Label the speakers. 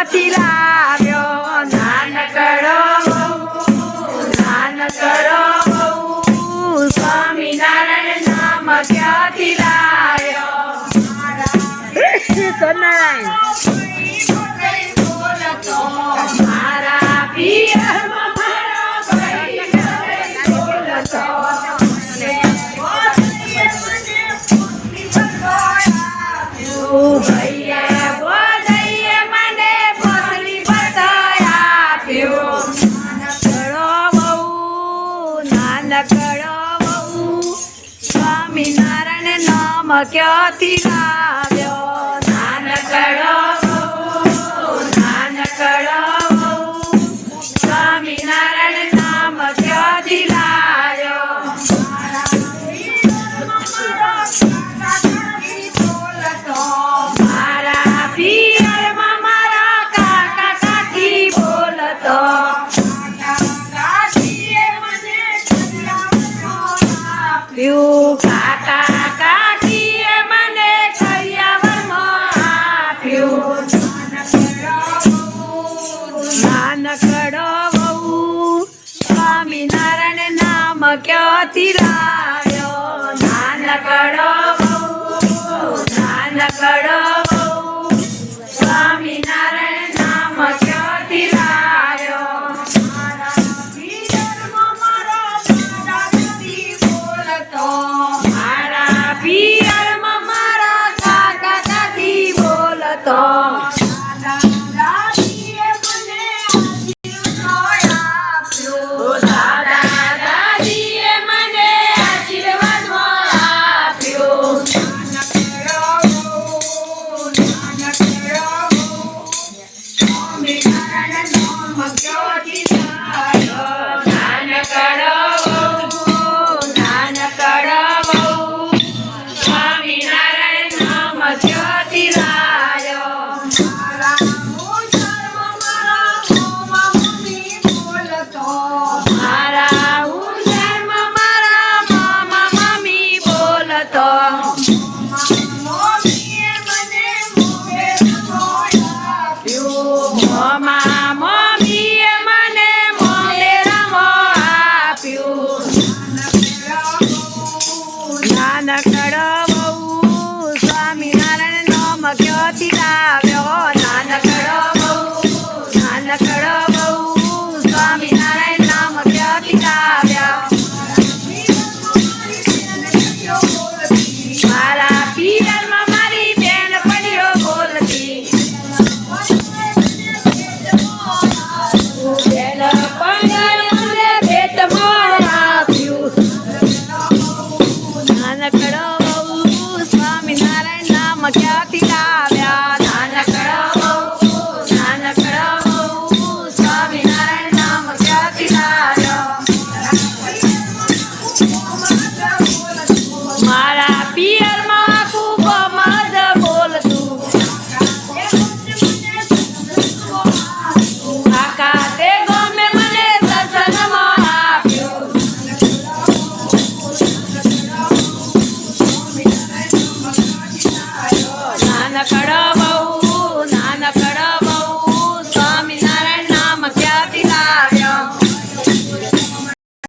Speaker 1: ક્યાંથી લાવ્યો નાનકડો સ્વામિનારાયણ નામ ક્યાંથી લાવ્યો મારા પિયરમાં મારા ભાઈ બોલતો ભૈયા બોલઈએ મને પોતલી બતાવ્યો નાનકડો બહુ સ્વામિનારાયણ નામ ક્યાંથી લાવ્યો નાનકડો સ્વામિનારાયણ નામ ક્યાંથી લાવ્યો મારા પિયરમાં મારા કાકા કાકી બોલતો કાકા કાકીએ મને કરિયાવરમાં આપ્યું નાનકડો બહુ સ્વામિનારાયણ નામ ક્યાંથી લાવ્યો નાનકડો